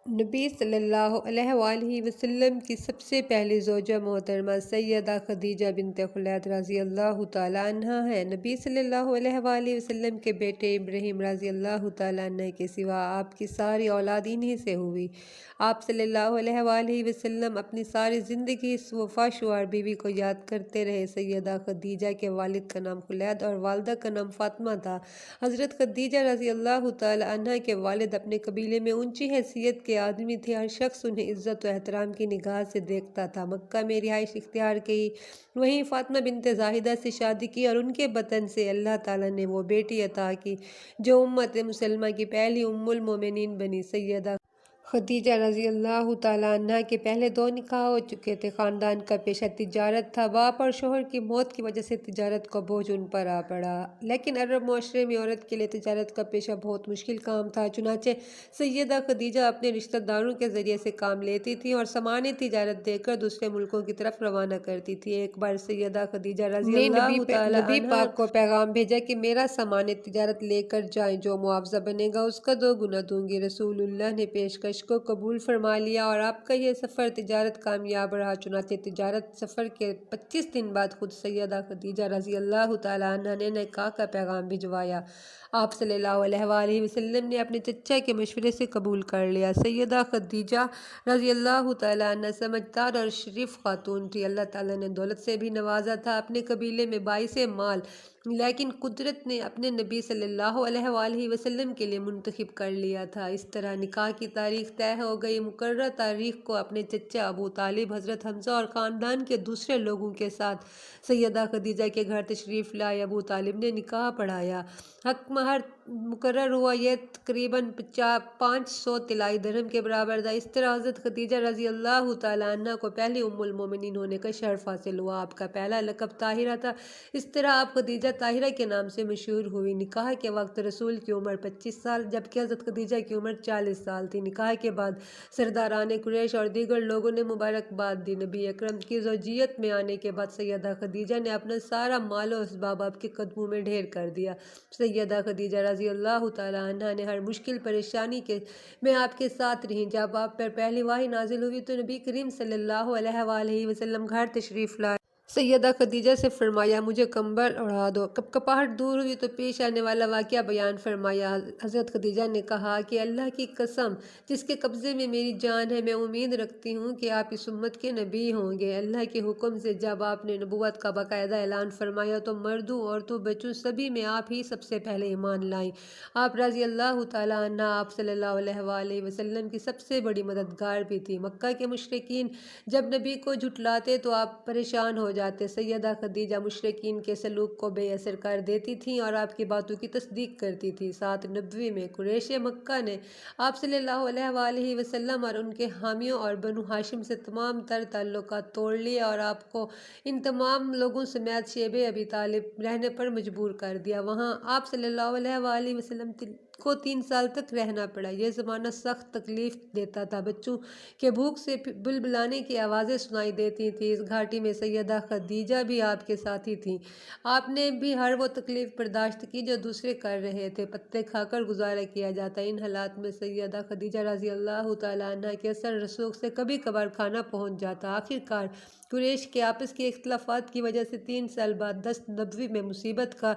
نبی صلی اللہ علیہ وآلہ وسلم کی سب سے پہلی زوجہ محترمہ سیدہ خدیجہ بنت خلید رضی اللہ تعالیٰ عنہ ہیں۔ نبی صلی اللہ علیہ وآلہ وسلم کے بیٹے ابراہیم رضی اللہ تعالیٰ عنہ کے سوا آپ کی ساری اولاد انہی سے ہوئی۔ آپ صلی اللہ علیہ وآلہ وسلم اپنی ساری زندگی اس وفا شوار بیوی کو یاد کرتے رہے۔ سیدہ خدیجہ کے والد کا نام خلید اور والدہ کا نام فاطمہ تھا۔ حضرت خدیجہ رضی اللہ تعالیٰ عنہ کے والد اپنے قبیلے میں اونچی حیثیت کے آدمی تھے۔ ہر شخص انہیں عزت و احترام کی نگاہ سے دیکھتا تھا۔ مکہ میں رہائش اختیار کی، وہیں فاطمہ بنت زاہدہ سے شادی کی اور ان کے بطن سے اللہ تعالیٰ نے وہ بیٹی عطا کی جو امت مسلمہ کی پہلی ام المومنین بنی۔ سیدہ خدیجہ رضی اللہ تعالیٰ عنہ کے پہلے 2 نکاح ہو چکے تھے۔ خاندان کا پیشہ تجارت تھا۔ باپ اور شوہر کی موت کی وجہ سے تجارت کا بوجھ ان پر آ پڑا، لیکن عرب معاشرے میں عورت کے لیے تجارت کا پیشہ بہت مشکل کام تھا۔ چنانچہ سیدہ خدیجہ اپنے رشتہ داروں کے ذریعے سے کام لیتی تھیں اور سامان تجارت دے کر دوسرے ملکوں کی طرف روانہ کرتی تھیں۔ ایک بار سیدہ خدیجہ رضی اللہ تعالیٰ نبی پاک کو پیغام بھیجا کہ میرا سامان تجارت لے کر جائیں، جو معاوضہ بنے گا اس کا 2 گنا دوں گی۔ رسول اللہ نے پیشکش کو قبول فرما لیا اور آپ کا یہ سفر تجارت کامیاب رہا۔ چنانچہ تجارت سفر کے 25 دن بعد خود سیدہ خدیجہ رضی اللہ تعالیٰ عنہ نے نکاح کا پیغام بھجوایا۔ آپ صلی اللہ علیہ وآلہ وسلم نے اپنے چچا کے مشورے سے قبول کر لیا۔ سیدہ خدیجہ رضی اللہ تعالیٰ عنہ سمجھدار اور شریف خاتون تھی۔ اللہ تعالیٰ نے دولت سے بھی نوازا تھا، اپنے قبیلے میں باعث مال، لیکن قدرت نے اپنے نبی صلی اللہ علیہ وآلہ وسلم کے لیے منتخب کر لیا تھا۔ اس طرح نکاح کی تاریخ طے ہو گئی۔ مقررہ تاریخ کو اپنے چچا ابو طالب، حضرت حمزہ اور خاندان کے دوسرے لوگوں کے ساتھ سیدہ خدیجہ کے گھر تشریف لائے۔ ابو طالب نے نکاح پڑھایا۔ حق مہر مقرر ہوا، یہ تقریباً 500 طلائی درہم کے برابر تھا۔ اس طرح حضرت خدیجہ رضی اللہ تعالیٰ عنہ کو پہلی ام المومنین ہونے کا شرف حاصل ہوا۔ آپ کا پہلا لقب طاہرہ تھا، اس طرح آپ خدیجہ طاہرہ کے نام سے مشہور ہوئی۔ نکاح کے وقت رسول کی عمر 25 سال جبکہ حضرت خدیجہ کی عمر 40 سال تھی۔ نکاح کے بعد سرداران قریش اور دیگر لوگوں نے مبارکباد دی۔ نبی اکرم کی زوجیت میں آنے کے بعد سیدہ خدیجہ نے اپنا سارا مال و اسباب آپ کے قدموں میں ڈھیر کر دیا۔ سیدہ خدیجہ رضی اللہ تعالیٰ عنہ نے ہر مشکل پریشانی میں آپ کے ساتھ رہیں۔ جب آپ پر پہلی وحی نازل ہوئی تو نبی کریم صلی اللہ علیہ وآلہ وسلم گھر تشریف لائے۔ سیدہ خدیجہ سے فرمایا مجھے کمبل اوڑھا دو۔ کپکپاہٹ دور ہوئی تو پیش آنے والا واقعہ بیان فرمایا۔ حضرت خدیجہ نے کہا کہ اللہ کی قسم جس کے قبضے میں میری جان ہے، میں امید رکھتی ہوں کہ آپ اس امت کے نبی ہوں گے۔ اللہ کے حکم سے جب آپ نے نبوت کا باقاعدہ اعلان فرمایا تو مردوں، عورتوں، بچوں سبھی میں آپ ہی سب سے پہلے ایمان لائیں۔ آپ رضی اللہ تعالیٰ عنہ آپ صلی اللہ علیہ وآلہ وسلم کی سب سے بڑی مددگار بھی تھی۔ مکہ کے مشرکین جب نبی کو جھٹلاتے تو آپ پریشان ہو جاتے۔ سیدہ خدیجہ مشرکین کے سلوک کو بے اثر کر دیتی تھیں اور آپ کی باتوں کی تصدیق کرتی تھیں۔ سات نبوی میں قریش مکہ نے آپ صلی اللہ علیہ وآلہ وسلم اور ان کے حامیوں اور بنو ہاشم سے تمام تر تعلقات توڑ لیے اور آپ کو ان تمام لوگوں سمیت شیب ابی طالب رہنے پر مجبور کر دیا۔ وہاں آپ صلی اللہ علیہ وآلہ وسلم کو 3 سال تک رہنا پڑا۔ یہ زمانہ سخت تکلیف دیتا تھا۔ بچوں کے بھوک سے بلبلانے کی آوازیں سنائی دیتی تھیں۔ اس گھاٹی میں سیدہ خدیجہ بھی آپ کے ساتھی تھیں۔ آپ نے بھی ہر وہ تکلیف برداشت کی جو دوسرے کر رہے تھے۔ پتے کھا کر گزارا کیا جاتا۔ ان حالات میں سیدہ خدیجہ رضی اللہ تعالیٰ عنہ کے اثر رسوخ سے کبھی کبھار کھانا پہنچ جاتا۔ آخرکار قریش کے آپس کے اختلافات کی وجہ سے 3 سال بعد 10 نبوی میں مصیبت کا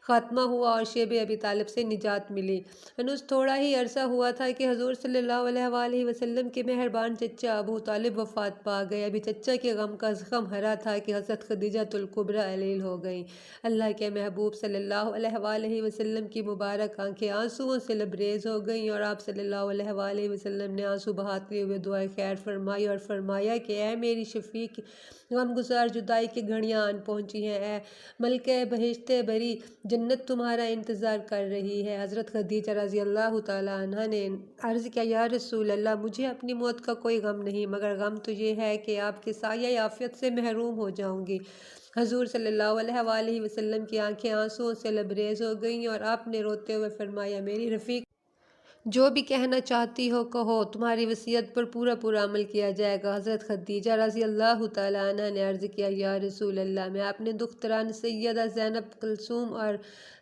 خاتمہ ہوا اور شیب ابی طالب سے نجات ملی۔ ہنوز تھوڑا ہی عرصہ ہوا تھا کہ حضور صلی اللہ علیہ وآلہ وسلم کے مہربان چچا ابو طالب وفات پا گئے۔ ابھی چچا کے غم کا زخم ہرا تھا کہ حضرت خدیجہ الکبریٰ علیل ہو گئیں۔ اللہ کے محبوب صلی اللہ علیہ وآلہ وسلم کی مبارک آنکھیں آنسوؤں سے لبریز ہو گئیں اور آپ صلی اللہ علیہ وآلہ وسلم نے آنسو بہاتے ہوئے دعائے خیر فرمائی اور فرمایا کہ اے میری شفیق، غمگسار جدائی کی گھڑیاں آن پہنچی ہیں۔ اے ملکہ بہشت بری، جنت تمہارا انتظار کر رہی ہے۔ حضرت خدیجہ رضی اللہ تعالیٰ عنہ نے عرض کیا یا رسول اللہ، مجھے اپنی موت کا کوئی غم نہیں، مگر غم تو یہ ہے کہ آپ کے سایہ عافیت سے محروم ہو جاؤں گی۔ حضور صلی اللہ علیہ وآلہ وسلم کی آنکھیں آنسوؤں سے لبریز ہو گئیں اور آپ نے روتے ہوئے فرمایا میری رفیق جو بھی کہنا چاہتی ہو کہو، تمہاری وصیت پر پورا پورا عمل کیا جائے گا۔ حضرت خدیجہ رضی اللہ تعالیٰ عنہ نے عرض کیا، یا رسول اللہ، میں اپنے دختران سیدہ زینب کلثوم اور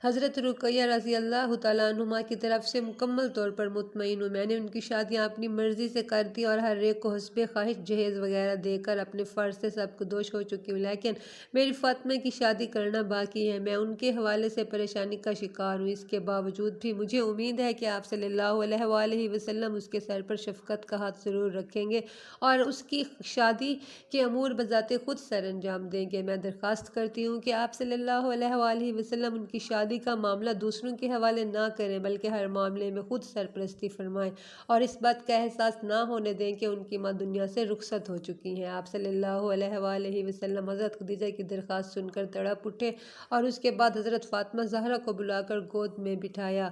حضرت رقیہ رضی اللہ تعالیٰ عنہما کی طرف سے مکمل طور پر مطمئن ہوں۔ میں نے ان کی شادیاں اپنی مرضی سے کر دی اور ہر ایک کو حسب خواہش جہیز وغیرہ دے کر اپنے فرض سے سب کو دوش ہو چکی ہوں، لیکن میری فاطمہ کی شادی کرنا باقی ہے۔ میں ان کے حوالے سے پریشانی کا شکار ہوں۔ اس کے باوجود بھی مجھے امید ہے کہ آپ صلی اللہ علیہ وآلہ وسلم اس کے سر پر شفقت کا ہاتھ ضرور رکھیں گے اور اس کی شادی کے امور بذات خود سر انجام دیں گے۔ میں درخواست کرتی ہوں کہ آپ صلی اللہ علیہ وآلہ وسلم ان کی شادی کا معاملہ دوسروں کے حوالے نہ کریں، بلکہ ہر معاملے میں خود سرپرستی فرمائیں اور اس بات کا احساس نہ ہونے دیں کہ ان کی ماں دنیا سے رخصت ہو چکی ہیں۔ آپ صلی اللہ علیہ وآلہ وسلم حضرت خدیجہ کی درخواست سن کر تڑپ اٹھے اور اس کے بعد حضرت فاطمہ زہرا کو بلا کر گود میں بٹھایا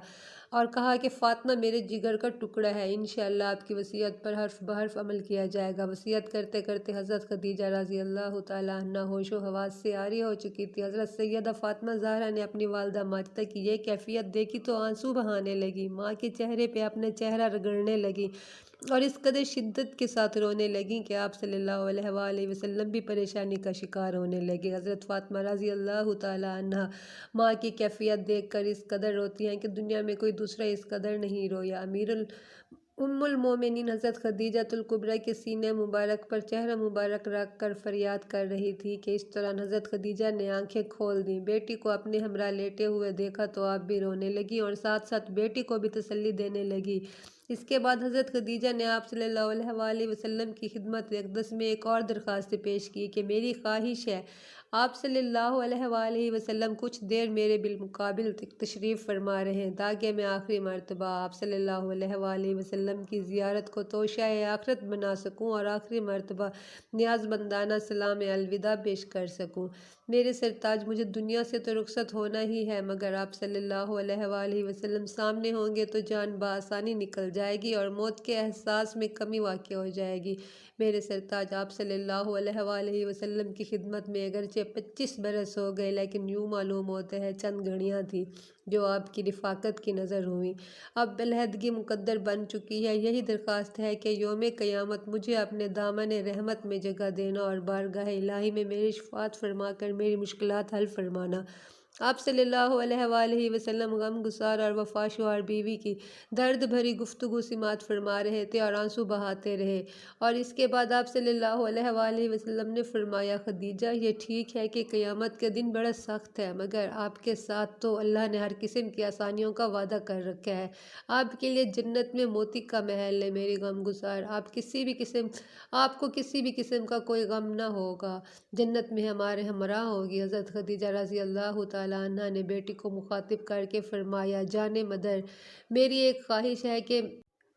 اور کہا کہ فاطمہ میرے جگر کا ٹکڑا ہے، انشاءاللہ آپ کی وصیت پر حرف بحرف عمل کیا جائے گا۔ وصیت کرتے کرتے حضرت خدیجہ رضی اللہ تعالیٰ عنہ ہوش و حواس سے عاری ہو چکی تھی۔ حضرت سیدہ فاطمہ زہرا نے اپنی والدہ ماجدہ کی یہ کیفیت دیکھی تو آنسو بہانے لگی، ماں کے چہرے پہ اپنا چہرہ رگڑنے لگی اور اس قدر شدت کے ساتھ رونے لگیں کہ آپ صلی اللہ علیہ وآلہ وسلم بھی پریشانی کا شکار ہونے لگے۔ حضرت فاطمہ رضی اللہ تعالیٰ عنہ ماں کی کیفیت دیکھ کر اس قدر روتی ہیں کہ دنیا میں کوئی دوسرا اس قدر نہیں رویا۔ ام المومنین حضرت خدیجہ الکبریٰ کے سینے مبارک پر چہرہ مبارک رکھ کر فریاد کر رہی تھی کہ اس دوران حضرت خدیجہ نے آنکھیں کھول دیں، بیٹی کو اپنے ہمراہ لیٹے ہوئے دیکھا تو آپ بھی رونے لگی اور ساتھ ساتھ بیٹی کو بھی تسلی دینے لگی۔ اس کے بعد حضرت خدیجہ نے آپ صلی اللہ علیہ وآلہ وسلم کی خدمت اقدس میں ایک اور درخواست پیش کی کہ میری خواہش ہے آپ صلی اللہ علیہ وآلہ وسلم کچھ دیر میرے بالمقابل تشریف فرما رہیں تاکہ میں آخری مرتبہ آپ صلی اللہ علیہ وآلہ وسلم کی زیارت کو توشہ آخرت بنا سکوں اور آخری مرتبہ نیاز مندانہ سلام الوداع پیش کر سکوں۔ میرے سرتاج، مجھے دنیا سے تو رخصت ہونا ہی ہے، مگر آپ صلی اللہ علیہ وآلہ وسلم سامنے ہوں گے تو جان بآسانی نکل جائے گی اور موت کے احساس میں کمی واقع ہو جائے گی۔ میرے سرتاج، آپ صلی اللہ علیہ وآلہ وسلم کی خدمت میں اگرچہ 25 برس ہو گئے، لیکن یوں معلوم ہوتا ہے چند گھڑیاں تھیں جو آپ کی رفاقت کی نظر ہوئیں۔ اب علیحدگی مقدر بن چکی ہے، یہی درخواست ہے کہ یوم قیامت مجھے اپنے دامن رحمت میں جگہ دینا اور بارگاہ الہی میں میری شفاعت فرما کر میری مشکلات حل فرمانا۔ آپ صلی اللہ علیہ وآلہ وسلم غم گسار اور وفا شوہر بیوی کی درد بھری گفتگو سماعت فرما رہے تھے اور آنسو بہاتے رہے، اور اس کے بعد آپ صلی اللہ علیہ وآلہ وسلم نے فرمایا، خدیجہ، یہ ٹھیک ہے کہ قیامت کے دن بڑا سخت ہے، مگر آپ کے ساتھ تو اللہ نے ہر قسم کی آسانیوں کا وعدہ کر رکھا ہے۔ آپ کے لیے جنت میں موتی کا محل ہے، میری غم گسار، آپ کو کسی بھی قسم کا کوئی غم نہ ہوگا، جنت میں ہمارے ہمراہ ہوگی۔ حضرت خدیجہ رضی اللہ تعالیٰ عنہ نے بیٹی کو مخاطب کر کے فرمایا، جان مدر، میری ایک خواہش ہے کہ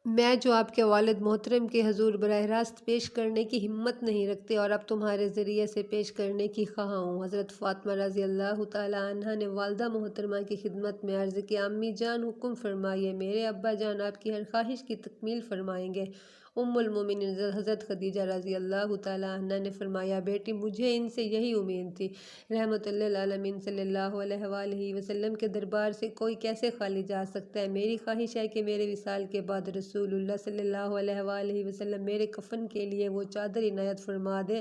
میں جو آپ کے والد محترم کے حضور براہ راست پیش کرنے کی ہمت نہیں رکھتے اور اب تمہارے ذریعے سے پیش کرنے کی خواہاں ہوں۔ حضرت فاطمہ رضی اللہ تعالیٰ عنہ نے والدہ محترمہ کی خدمت میں عرض کیا، امی جان حکم فرمائیے، میرے ابا جان آپ کی ہر خواہش کی تکمیل فرمائیں گے۔ ام المومنین حضرت خدیجہ رضی اللہ تعالیٰ عنہ نے فرمایا، بیٹی، مجھے ان سے یہی امید تھی۔ رحمت للعالمین صلی اللہ علیہ وآلہ وسلم کے دربار سے کوئی کیسے خالی جا سکتا ہے؟ میری خواہش ہے کہ میرے وصال کے بعد رسول اللہ صلی اللہ علیہ وآلہ وسلم میرے کفن کے لیے وہ چادر عنایت فرما دے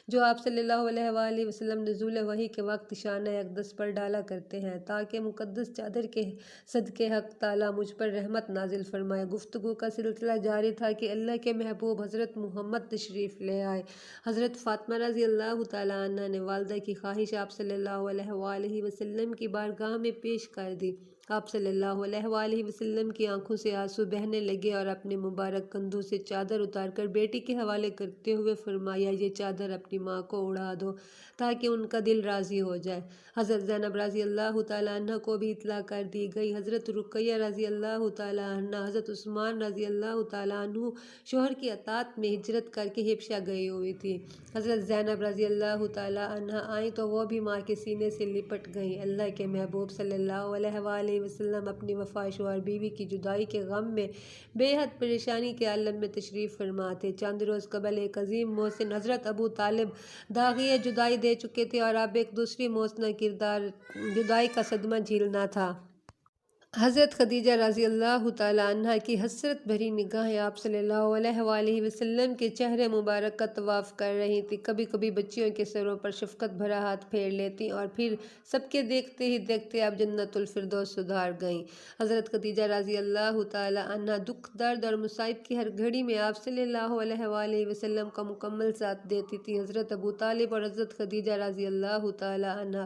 جو آپ صلی اللہ علیہ وآلہ وسلم نزول وحی کے وقت شانہ اقدس پر ڈالا کرتے ہیں، تاکہ مقدس چادر کے صدقے حق تعالیٰ مجھ پر رحمت نازل فرمائے۔ گفتگو کا سلسلہ جاری تھا کہ اللہ کے محبوب حضرت محمد تشریف لے آئے۔ حضرت فاطمہ رضی اللہ تعالیٰ عنہ نے والدہ کی خواہش آپ صلی اللہ علیہ وآلہ وسلم کی بارگاہ میں پیش کر دی۔ آپ صلی اللہ علیہ وآلہ وسلم کی آنکھوں سے آنسو بہنے لگے اور اپنے مبارک کندھوں سے چادر اتار کر بیٹی کے حوالے کرتے ہوئے فرمایا، یہ چادر اپنی ماں کو اڑا دو تاکہ ان کا دل راضی ہو جائے۔ حضرت زینب رضی اللہ تعالیٰ عنہ کو بھی اطلاع کر دی گئی۔ حضرت رقیہ رضی اللہ تعالیٰ عنہ، حضرت عثمان رضی اللہ تعالیٰ عنہ شوہر کی اطاعت میں ہجرت کر کے حبشہ گئی ہوئی تھی۔ حضرت زینب رضی اللہ تعالیٰ عنہ آئیں تو وہ بھی ماں کے سینے سے لپٹ گئیں۔ اللہ کے محبوب صلی اللہ علیہ وآلہ وسلم اپنی وفا شوہر بیوی کی جدائی کے غم میں بے حد پریشانی کے عالم میں تشریف فرما تھے۔ چند روز قبل ایک عظیم محسن حضرت ابو طالب داغِ جدائی دے چکے تھے اور اب ایک دوسری محسنہ کردار جدائی کا صدمہ جھیلنا تھا۔ حضرت خدیجہ رضی اللہ تعالیٰ عنہ کی حسرت بھری نگاہیں آپ صلی اللہ علیہ وآلہ وسلم کے چہرے مبارک کا طواف کر رہی تھی۔ کبھی کبھی بچیوں کے سروں پر شفقت بھرا ہاتھ پھیر لیتی اور پھر سب کے دیکھتے ہی دیکھتے آپ جنت الفردوس سدھار گئیں۔ حضرت خدیجہ رضی اللہ تعالیٰ عنہ دکھ، درد اور مصائب کی ہر گھڑی میں آپ صلی اللہ علیہ وآلہ وسلم کا مکمل ساتھ دیتی تھی۔ حضرت ابو طالب اور حضرت خدیجہ رضی اللہ تعالیٰ عنہ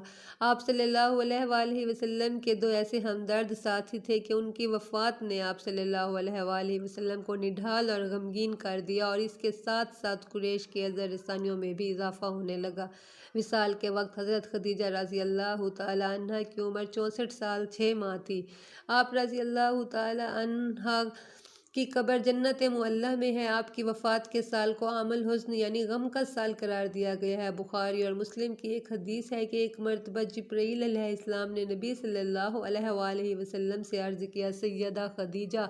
آپ صلی اللہ علیہ وآلہ وسلم کے دو ایسے ہمدرد ساتھی تھے کہ ان کی وفات نے آپ صلی اللہ علیہ وآلہ وسلم کو نڈھال اور غمگین کر دیا، اور اس کے ساتھ ساتھ قریش کی اذیت رسانیوں میں بھی اضافہ ہونے لگا۔ وصال کے وقت حضرت خدیجہ رضی اللہ تعالیٰ عنہ کی عمر 64 سال 6 ماہ تھی۔ آپ رضی اللہ تعالیٰ عنہ کی قبر جنت معلیٰ میں ہے۔ آپ کی وفات کے سال کو عام الحزن یعنی غم کا سال قرار دیا گیا ہے۔ بخاری اور مسلم کی ایک حدیث ہے کہ ایک مرتبہ جبرائیل علیہ السلام نے نبی صلی اللہ علیہ وآلہ وسلم سے عرض کیا، سیدہ خدیجہ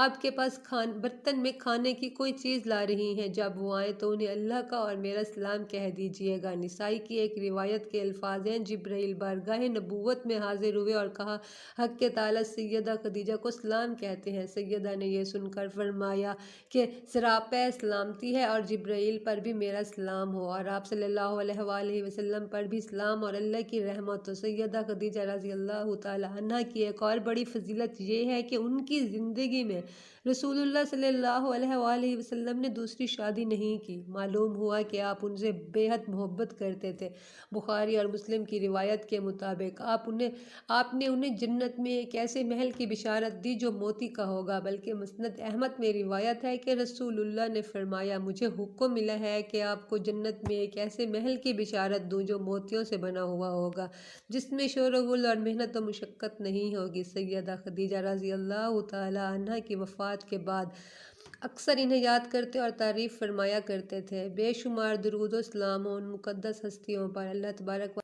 آپ کے پاس برتن میں کھانے کی کوئی چیز لا رہی ہیں، جب وہ آئیں تو انہیں اللہ کا اور میرا سلام کہہ دیجیے گا۔ نسائی کی ایک روایت کے الفاظ ہیں، جبرائیل بارگاہ نبوت میں حاضر ہوئے اور کہا، حق کے تعالیٰ سیدہ خدیجہ کو سلام کہتے ہیں۔ سیدہ نے یہ سن کر فرمایا کہ سراپے سلامتی ہے اور جبرائیل پر بھی میرا سلام ہو، اور آپ صلی اللہ علیہ وآلہ وسلم پر بھی سلام اور اللہ کی رحمت ہو۔ سیدہ خدیجہ رضی اللہ تعالیٰ عنہ کی ایک اور بڑی فضیلت یہ ہے کہ ان کی زندگی میں رسول اللہ صلی اللہ علیہ وآلہ وسلم نے دوسری شادی نہیں کی۔ معلوم ہوا کہ آپ ان سے بے حد محبت کرتے تھے۔ بخاری اور مسلم کی روایت کے مطابق آپ نے انہیں جنت میں ایک ایسے محل کی بشارت دی جو موتی کا ہوگا، بلکہ مسند احمد میں روایت ہے کہ رسول اللہ نے فرمایا، مجھے حکم ملا ہے کہ آپ کو جنت میں ایک ایسے محل کی بشارت دوں جو موتیوں سے بنا ہوا ہوگا، جس میں شور و غل اور محنت و مشقت نہیں ہوگی۔ سیدہ خدیجہ رضی اللہ تعالیٰ عنہ کی وفات کے بعد اکثر انہیں یاد کرتے اور تعریف فرمایا کرتے تھے۔ بے شمار درود و سلام ہو ان مقدس ہستیوں پر۔ اللہ تبارک